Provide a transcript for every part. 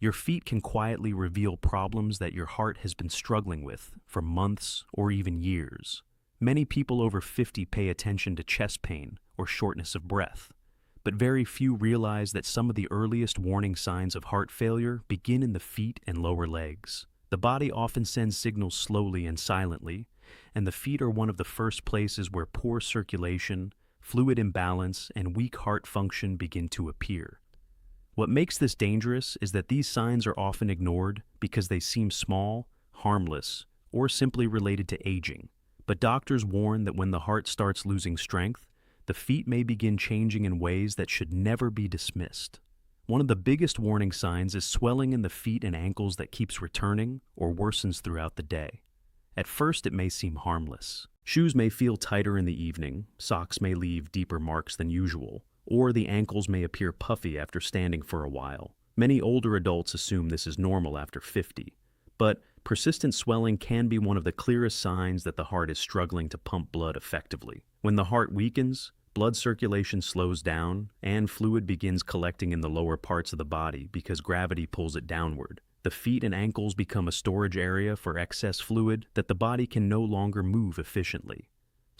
Your feet can quietly reveal problems that your heart has been struggling with for months or even years. Many people over 50 pay attention to chest pain or shortness of breath, but very few realize that some of the earliest warning signs of heart failure begin in the feet and lower legs. The body often sends signals slowly and silently, and the feet are one of the first places where poor circulation, fluid imbalance, and weak heart function begin to appear. What makes this dangerous is that these signs are often ignored because they seem small, harmless, or simply related to aging. But doctors warn that when the heart starts losing strength, the feet may begin changing in ways that should never be dismissed. One of the biggest warning signs is swelling in the feet and ankles that keeps returning or worsens throughout the day. At first, it may seem harmless. Shoes may feel tighter in the evening, socks may leave deeper marks than usual, or the ankles may appear puffy after standing for a while. Many older adults assume this is normal after 50, but persistent swelling can be one of the clearest signs that the heart is struggling to pump blood effectively. When the heart weakens, blood circulation slows down, and fluid begins collecting in the lower parts of the body because gravity pulls it downward. The feet and ankles become a storage area for excess fluid that the body can no longer move efficiently.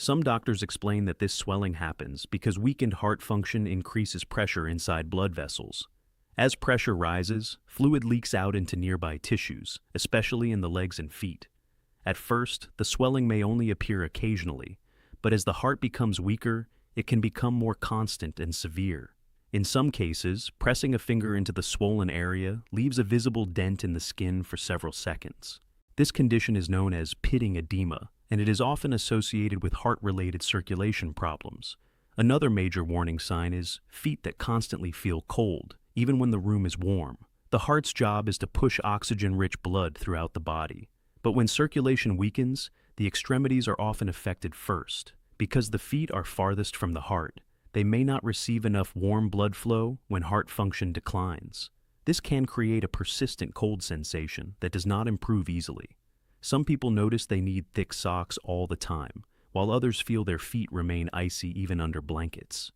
Some doctors explain that this swelling happens because weakened heart function increases pressure inside blood vessels. As pressure rises, fluid leaks out into nearby tissues, especially in the legs and feet. At first, the swelling may only appear occasionally, but as the heart becomes weaker, it can become more constant and severe. In some cases, pressing a finger into the swollen area leaves a visible dent in the skin for several seconds. This condition is known as pitting edema, and it is often associated with heart-related circulation problems. Another major warning sign is feet that constantly feel cold, even when the room is warm. The heart's job is to push oxygen-rich blood throughout the body. But when circulation weakens, the extremities are often affected first. Because the feet are farthest from the heart, they may not receive enough warm blood flow when heart function declines. This can create a persistent cold sensation that does not improve easily. Some people notice they need thick socks all the time, while others feel their feet remain icy even under blankets.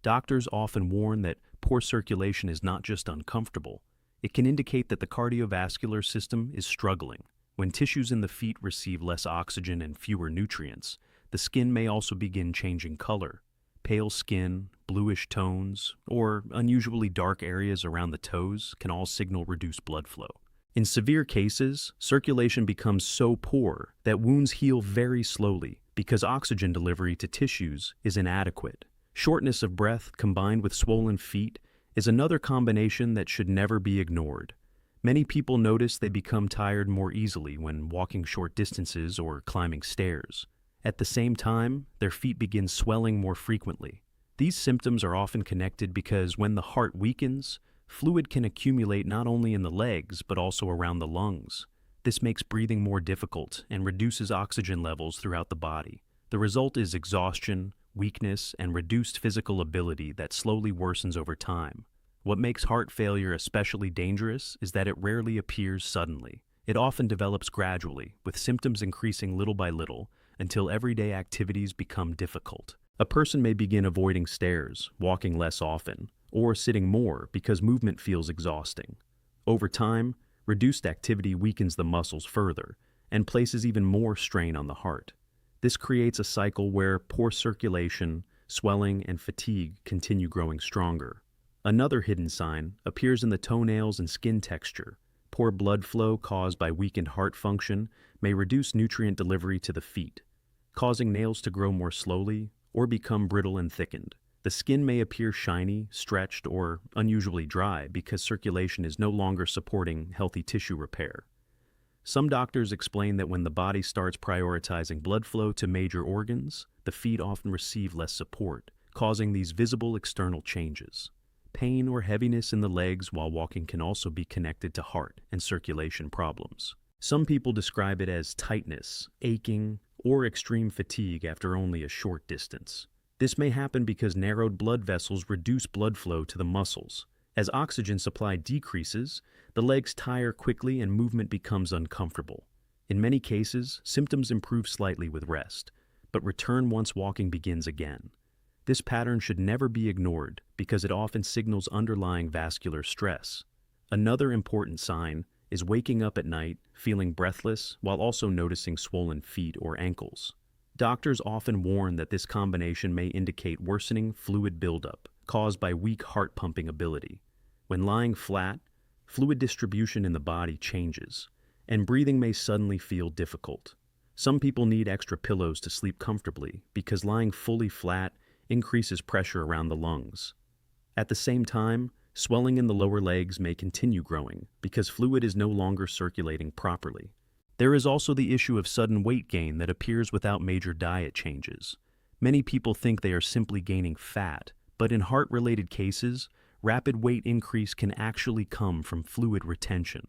Doctors often warn that poor circulation is not just uncomfortable, it can indicate that the cardiovascular system is struggling. When tissues in the feet receive less oxygen and fewer nutrients, the skin may also begin changing color. Pale skin, bluish tones, or unusually dark areas around the toes can all signal reduced blood flow. In severe cases, circulation becomes so poor that wounds heal very slowly because oxygen delivery to tissues is inadequate. Shortness of breath combined with swollen feet is another combination that should never be ignored. Many people notice they become tired more easily when walking short distances or climbing stairs. At the same time, their feet begin swelling more frequently. These symptoms are often connected because when the heart weakens, fluid can accumulate not only in the legs but also around the lungs. This makes breathing more difficult and reduces oxygen levels throughout the body. The result is exhaustion, weakness, and reduced physical ability that slowly worsens over time. What makes heart failure especially dangerous is that it rarely appears suddenly. It often develops gradually, with symptoms increasing little by little until everyday activities become difficult. A person may begin avoiding stairs, walking less often, or sitting more because movement feels exhausting. Over time, reduced activity weakens the muscles further and places even more strain on the heart. This creates a cycle where poor circulation, swelling, and fatigue continue growing stronger. Another hidden sign appears in the toenails and skin texture. Poor blood flow caused by weakened heart function may reduce nutrient delivery to the feet, causing nails to grow more slowly or become brittle and thickened. The skin may appear shiny, stretched, or unusually dry because circulation is no longer supporting healthy tissue repair. Some doctors explain that when the body starts prioritizing blood flow to major organs, the feet often receive less support, causing these visible external changes. Pain or heaviness in the legs while walking can also be connected to heart and circulation problems. Some people describe it as tightness, aching, or extreme fatigue after only a short distance. This may happen because narrowed blood vessels reduce blood flow to the muscles. As oxygen supply decreases, the legs tire quickly and movement becomes uncomfortable. In many cases, symptoms improve slightly with rest, but return once walking begins again. This pattern should never be ignored because it often signals underlying vascular stress. Another important sign is waking up at night feeling breathless while also noticing swollen feet or ankles. Doctors often warn that this combination may indicate worsening fluid buildup caused by weak heart pumping ability. When lying flat, fluid distribution in the body changes, and breathing may suddenly feel difficult. Some people need extra pillows to sleep comfortably because lying fully flat increases pressure around the lungs. At the same time, swelling in the lower legs may continue growing because fluid is no longer circulating properly. There is also the issue of sudden weight gain that appears without major diet changes. Many people think they are simply gaining fat, but in heart-related cases, rapid weight increase can actually come from fluid retention.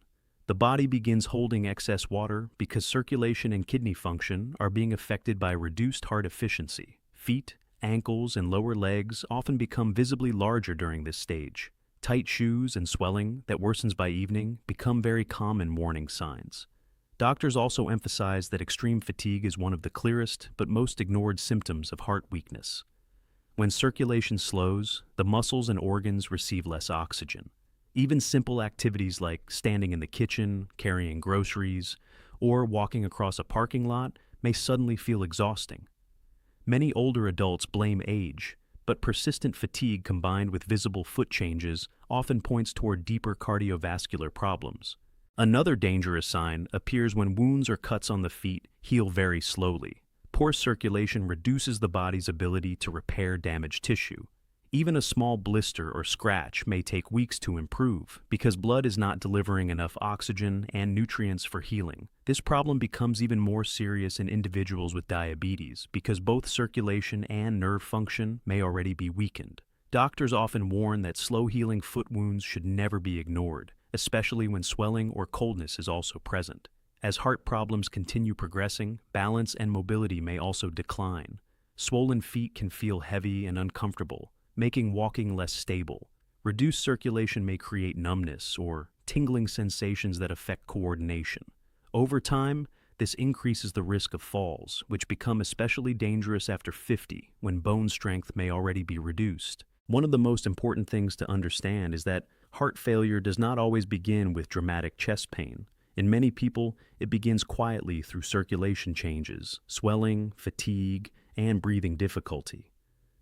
The body begins holding excess water because circulation and kidney function are being affected by reduced heart efficiency. Feet, ankles, and lower legs often become visibly larger during this stage. Tight shoes and swelling that worsens by evening become very common warning signs. Doctors also emphasize that extreme fatigue is one of the clearest but most ignored symptoms of heart weakness. When circulation slows, the muscles and organs receive less oxygen. Even simple activities like standing in the kitchen, carrying groceries, or walking across a parking lot may suddenly feel exhausting. Many older adults blame age, but persistent fatigue combined with visible foot changes often points toward deeper cardiovascular problems. Another dangerous sign appears when wounds or cuts on the feet heal very slowly. Poor circulation reduces the body's ability to repair damaged tissue. Even a small blister or scratch may take weeks to improve because blood is not delivering enough oxygen and nutrients for healing. This problem becomes even more serious in individuals with diabetes because both circulation and nerve function may already be weakened. Doctors often warn that slow-healing foot wounds should never be ignored, especially when swelling or coldness is also present. As heart problems continue progressing, balance and mobility may also decline. Swollen feet can feel heavy and uncomfortable, making walking less stable. Reduced circulation may create numbness or tingling sensations that affect coordination. Over time, this increases the risk of falls, which become especially dangerous after 50, when bone strength may already be reduced. One of the most important things to understand is that heart failure does not always begin with dramatic chest pain. In many people, it begins quietly through circulation changes, swelling, fatigue, and breathing difficulty.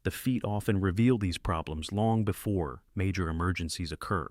The feet often reveal these problems long before major emergencies occur.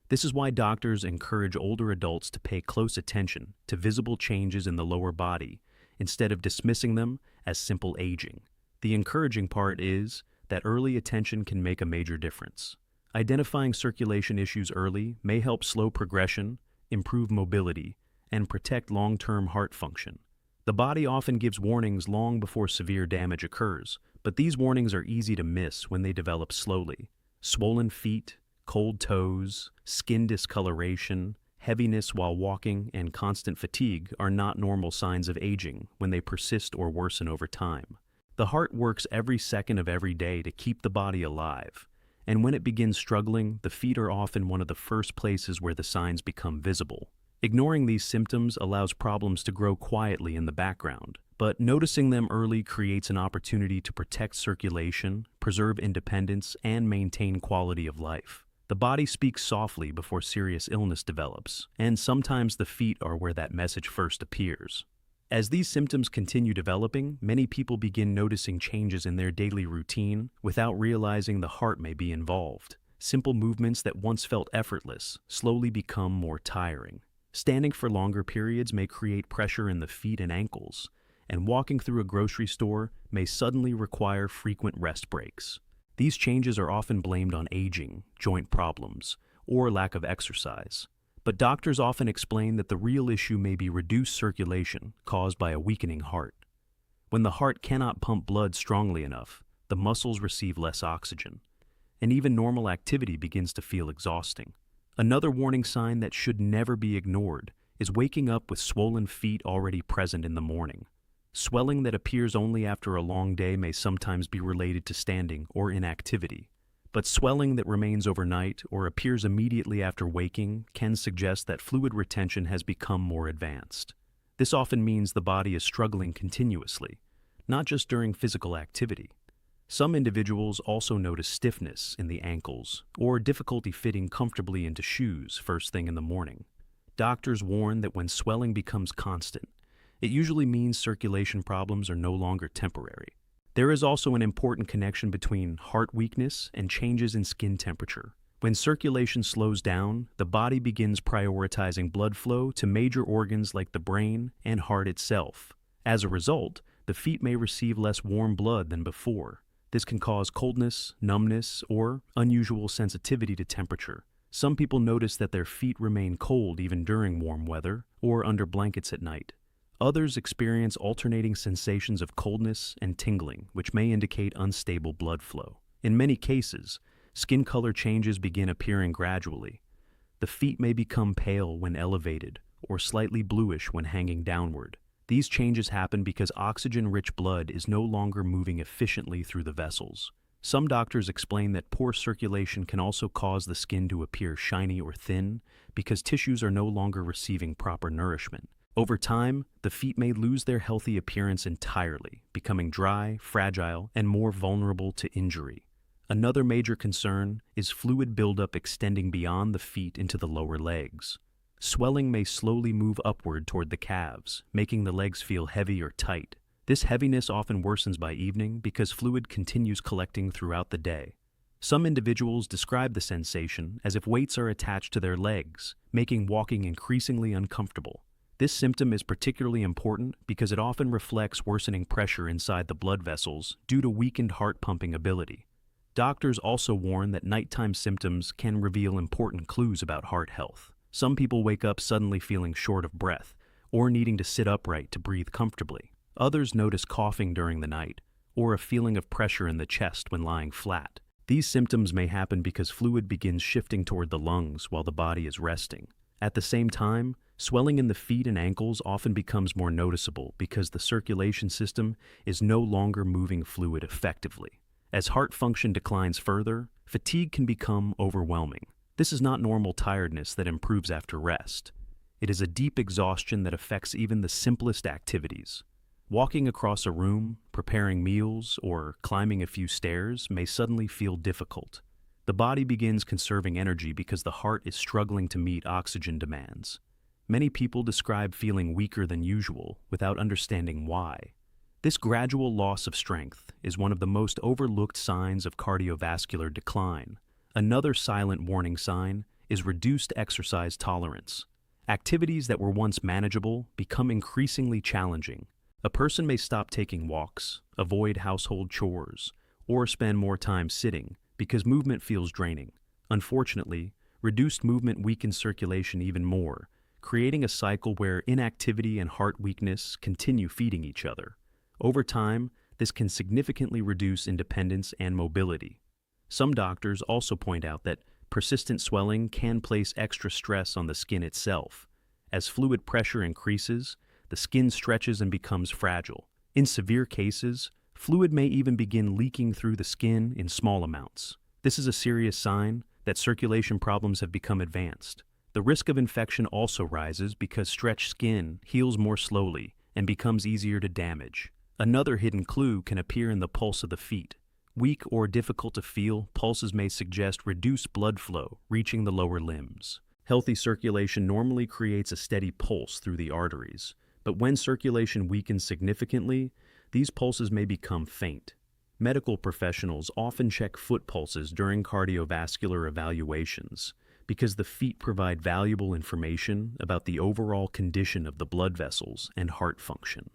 This is why doctors encourage older adults to pay close attention to visible changes in the lower body instead of dismissing them as simple aging. The encouraging part is that early attention can make a major difference. Identifying circulation issues early may help slow progression, improve mobility, and protect long-term heart function. The body often gives warnings long before severe damage occurs, but these warnings are easy to miss when they develop slowly. Swollen feet, cold toes, skin discoloration, heaviness while walking, and constant fatigue are not normal signs of aging when they persist or worsen over time. The heart works every second of every day to keep the body alive, and when it begins struggling, the feet are often one of the first places where the signs become visible. Ignoring these symptoms allows problems to grow quietly in the background, but noticing them early creates an opportunity to protect circulation, preserve independence, and maintain quality of life. The body speaks softly before serious illness develops, and sometimes the feet are where that message first appears. As these symptoms continue developing, many people begin noticing changes in their daily routine without realizing the heart may be involved. Simple movements that once felt effortless slowly become more tiring. Standing for longer periods may create pressure in the feet and ankles, and walking through a grocery store may suddenly require frequent rest breaks. These changes are often blamed on aging, joint problems, or lack of exercise. But doctors often explain that the real issue may be reduced circulation caused by a weakening heart. When the heart cannot pump blood strongly enough, the muscles receive less oxygen, and even normal activity begins to feel exhausting. Another warning sign that should never be ignored is waking up with swollen feet already present in the morning. Swelling that appears only after a long day may sometimes be related to standing or inactivity. But swelling that remains overnight or appears immediately after waking can suggest that fluid retention has become more advanced. This often means the body is struggling continuously, not just during physical activity. Some individuals also notice stiffness in the ankles or difficulty fitting comfortably into shoes first thing in the morning. Doctors warn that when swelling becomes constant, it usually means circulation problems are no longer temporary. There is also an important connection between heart weakness and changes in skin temperature. When circulation slows down, the body begins prioritizing blood flow to major organs like the brain and heart itself. As a result, the feet may receive less warm blood than before. This can cause coldness, numbness, or unusual sensitivity to temperature. Some people notice that their feet remain cold even during warm weather or under blankets at night. Others experience alternating sensations of coldness and tingling, which may indicate unstable blood flow. In many cases, skin color changes begin appearing gradually. The feet may become pale when elevated or slightly bluish when hanging downward. These changes happen because oxygen-rich blood is no longer moving efficiently through the vessels. Some doctors explain that poor circulation can also cause the skin to appear shiny or thin because tissues are no longer receiving proper nourishment. Over time, the feet may lose their healthy appearance entirely, becoming dry, fragile, and more vulnerable to injury. Another major concern is fluid buildup extending beyond the feet into the lower legs. Swelling may slowly move upward toward the calves, making the legs feel heavy or tight. This heaviness often worsens by evening because fluid continues collecting throughout the day. Some individuals describe the sensation as if weights are attached to their legs, making walking increasingly uncomfortable. This symptom is particularly important because it often reflects worsening pressure inside the blood vessels due to weakened heart pumping ability. Doctors also warn that nighttime symptoms can reveal important clues about heart health. Some people wake up suddenly feeling short of breath or needing to sit upright to breathe comfortably. Others notice coughing during the night or a feeling of pressure in the chest when lying flat. These symptoms may happen because fluid begins shifting toward the lungs while the body is resting. At the same time, swelling in the feet and ankles often becomes more noticeable because the circulation system is no longer moving fluid effectively. As heart function declines further, fatigue can become overwhelming. This is not normal tiredness that improves after rest. It is a deep exhaustion that affects even the simplest activities. Walking across a room, preparing meals, or climbing a few stairs may suddenly feel difficult. The body begins conserving energy because the heart is struggling to meet oxygen demands. Many people describe feeling weaker than usual without understanding why. This gradual loss of strength is one of the most overlooked signs of cardiovascular decline. Another silent warning sign is reduced exercise tolerance. Activities that were once manageable become increasingly challenging. A person may stop taking walks, avoid household chores, or spend more time sitting because movement feels draining. Unfortunately, reduced movement weakens circulation even more, creating a cycle where inactivity and heart weakness continue feeding each other. Over time, this can significantly reduce independence and mobility. Some doctors also point out that persistent swelling can place extra stress on the skin itself. As fluid pressure increases, the skin stretches and becomes fragile. In severe cases, fluid may even begin leaking through the skin in small amounts. This is a serious sign that circulation problems have become advanced. The risk of infection also rises because stretched skin heals more slowly and becomes easier to damage. Another hidden clue can appear in the pulse of the feet. Weak or difficult to feel, pulses may suggest reduced blood flow reaching the lower limbs. Healthy circulation normally creates a steady pulse through the arteries, but when circulation weakens significantly, these pulses may become faint. Medical professionals often check foot pulses during cardiovascular evaluations because the feet provide valuable information about the overall condition of the blood vessels and heart function.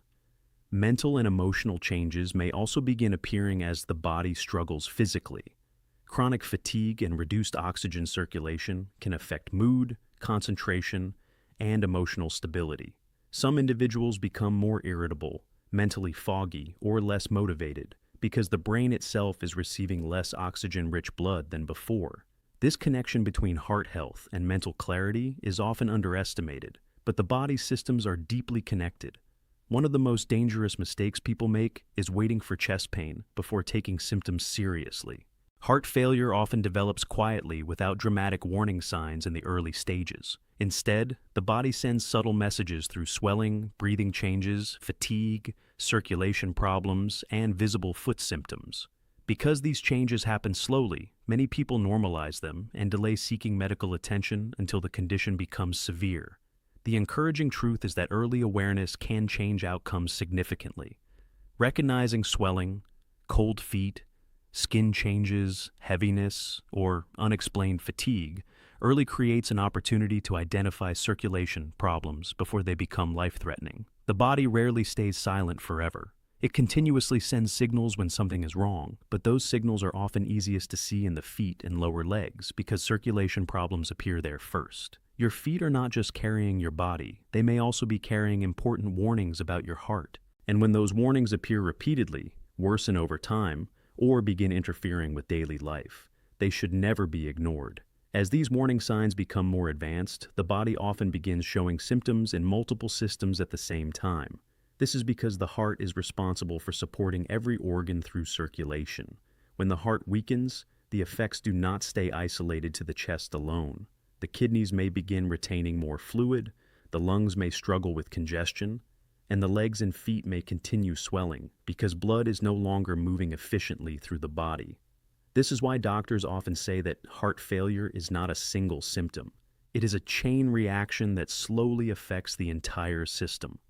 Mental and emotional changes may also begin appearing as the body struggles physically. Chronic fatigue and reduced oxygen circulation can affect mood, concentration, and emotional stability. Some individuals become more irritable, mentally foggy, or less motivated because the brain itself is receiving less oxygen-rich blood than before. This connection between heart health and mental clarity is often underestimated, but the body's systems are deeply connected. One of the most dangerous mistakes people make is waiting for chest pain before taking symptoms seriously. Heart failure often develops quietly without dramatic warning signs in the early stages. Instead, the body sends subtle messages through swelling, breathing changes, fatigue, circulation problems, and visible foot symptoms. Because these changes happen slowly, many people normalize them and delay seeking medical attention until the condition becomes severe. The encouraging truth is that early awareness can change outcomes significantly. Recognizing swelling, cold feet, skin changes, heaviness, or unexplained fatigue early creates an opportunity to identify circulation problems before they become life-threatening. The body rarely stays silent forever. It continuously sends signals when something is wrong, but those signals are often easiest to see in the feet and lower legs because circulation problems appear there first. Your feet are not just carrying your body, they may also be carrying important warnings about your heart. And when those warnings appear repeatedly, worsen over time, or begin interfering with daily life, they should never be ignored. As these warning signs become more advanced, the body often begins showing symptoms in multiple systems at the same time. This is because the heart is responsible for supporting every organ through circulation. When the heart weakens, the effects do not stay isolated to the chest alone. The kidneys may begin retaining more fluid, the lungs may struggle with congestion, and the legs and feet may continue swelling because blood is no longer moving efficiently through the body. This is why doctors often say that heart failure is not a single symptom. It is a chain reaction that slowly affects the entire system.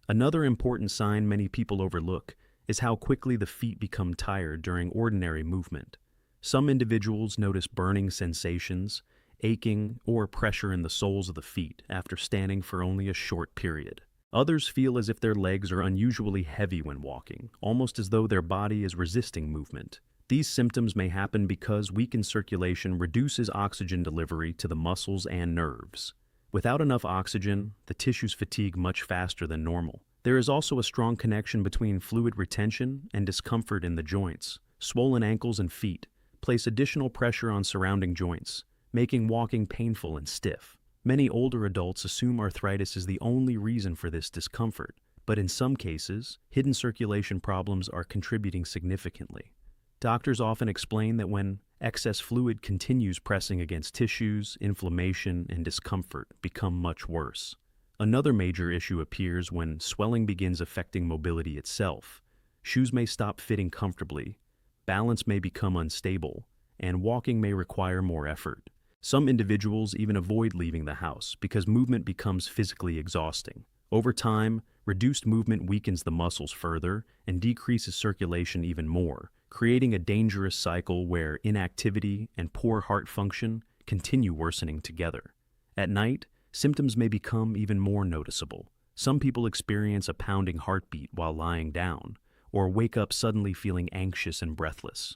Another important sign many people overlook is how quickly the feet become tired during ordinary movement. Some individuals notice burning sensations, aching, or pressure in the soles of the feet after standing for only a short period. Others feel as if their legs are unusually heavy when walking, almost as though their body is resisting movement. These symptoms may happen because weakened circulation reduces oxygen delivery to the muscles and nerves. Without enough oxygen, the tissues fatigue much faster than normal. There is also a strong connection between fluid retention and discomfort in the joints. Swollen ankles and feet place additional pressure on surrounding joints, making walking painful and stiff. Many older adults assume arthritis is the only reason for this discomfort, but in some cases, hidden circulation problems are contributing significantly. Doctors often explain that when excess fluid continues pressing against tissues, inflammation and discomfort become much worse. Another major issue appears when swelling begins affecting mobility itself. Shoes may stop fitting comfortably, balance may become unstable, and walking may require more effort. Some individuals even avoid leaving the house because movement becomes physically exhausting. Over time, reduced movement weakens the muscles further and decreases circulation even more, creating a dangerous cycle where inactivity and poor heart function continue worsening together. At night, symptoms may become even more noticeable. Some people experience a pounding heartbeat while lying down, or wake up suddenly feeling anxious and breathless.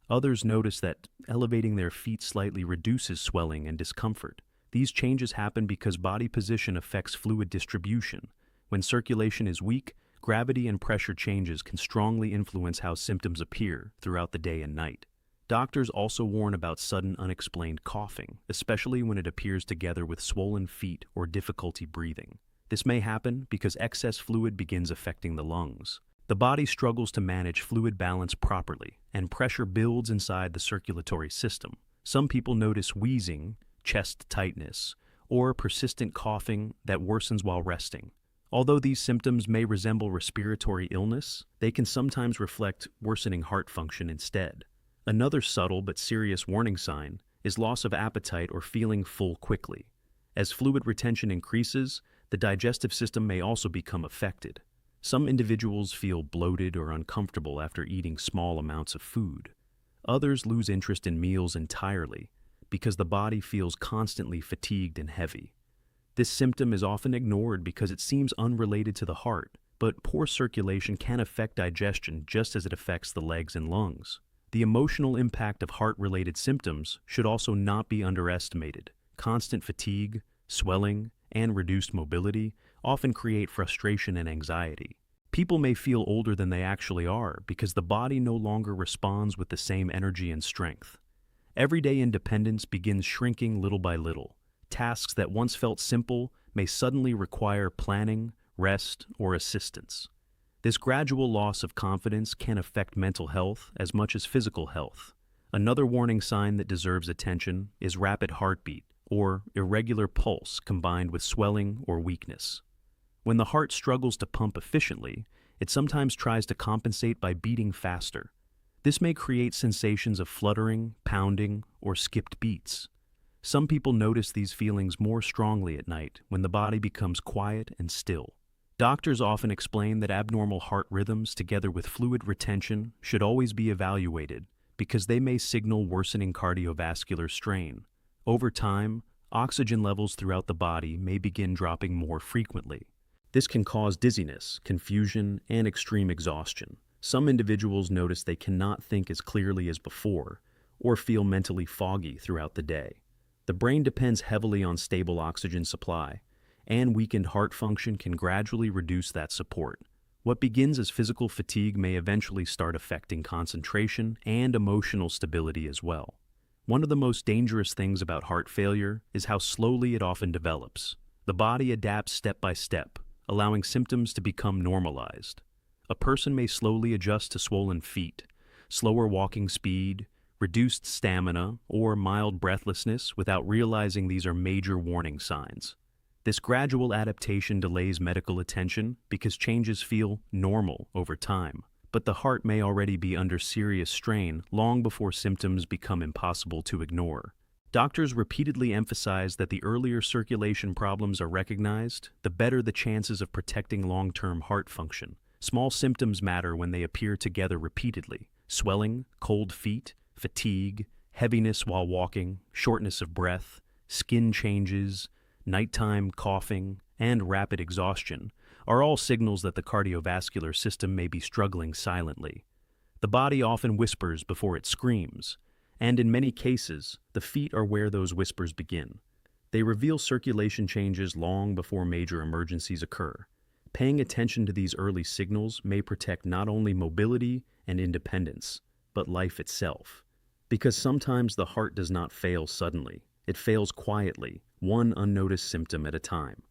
Others notice that elevating their feet slightly reduces swelling and discomfort. These changes happen because body position affects fluid distribution. When circulation is weak, gravity and pressure changes can strongly influence how symptoms appear throughout the day and night. Doctors also warn about sudden unexplained coughing, especially when it appears together with swollen feet or difficulty breathing. This may happen because excess fluid begins affecting the lungs. The body struggles to manage fluid balance properly, and pressure builds inside the circulatory system. Some people notice wheezing, chest tightness, or persistent coughing that worsens while resting. Although these symptoms may resemble respiratory illness, they can sometimes reflect worsening heart function instead. Another subtle but serious warning sign is loss of appetite or feeling full quickly. As fluid retention increases, the digestive system may also become affected. Some individuals feel bloated or uncomfortable after eating small amounts of food. Others lose interest in meals entirely because the body feels constantly fatigued and heavy. This symptom is often ignored because it seems unrelated to the heart, but poor circulation can affect digestion just as it affects the legs and lungs. The emotional impact of heart-related symptoms should also not be underestimated. Constant fatigue, swelling, and reduced mobility often create frustration and anxiety. People may feel older than they actually are because the body no longer responds with the same energy and strength. Everyday independence begins shrinking little by little. Tasks that once felt simple may suddenly require planning, rest, or assistance. This gradual loss of confidence can affect mental health as much as physical health. Another warning sign that deserves attention is rapid heartbeat or irregular pulse combined with swelling or weakness. When the heart struggles to pump efficiently, it sometimes tries to compensate by beating faster. This may create sensations of fluttering, pounding, or skipped beats. Some people notice these feelings more strongly at night when the body becomes quiet and still. Doctors often explain that abnormal heart rhythms together with fluid retention should always be evaluated because they may signal worsening cardiovascular strain. Over time, oxygen levels throughout the body may begin dropping more frequently. This can cause dizziness, confusion, and extreme exhaustion. Some individuals notice they cannot think as clearly as before or feel mentally foggy throughout the day. The brain depends heavily on stable oxygen supply, and weakened heart function can gradually reduce that support. What begins as physical fatigue may eventually start affecting concentration and emotional stability as well. One of the most dangerous things about heart failure is how slowly it often develops. The body adapts step by step, allowing symptoms to become normalized. A person may slowly adjust to swollen feet, slower walking speed, reduced stamina, or mild breathlessness without realizing these are major warning signs. This gradual adaptation delays medical attention because changes feel normal over time, but the heart may already be under serious strain long before symptoms become impossible to ignore. Doctors repeatedly emphasize that the earlier circulation problems are recognized, the better the chances of protecting long-term heart function. Small symptoms matter when they appear together repeatedly: swelling, cold feet, fatigue, heaviness while walking, shortness of breath, skin changes, nighttime coughing, and rapid exhaustion are all signals that the cardiovascular system may be struggling silently. The body often whispers before it screams, and in many cases, the feet are where those whispers begin. They reveal circulation changes long before major emergencies occur. Paying attention to these early signals may protect not only mobility and independence, but life itself. Because sometimes the heart does not fail suddenly. It fails quietly, one unnoticed symptom at a time.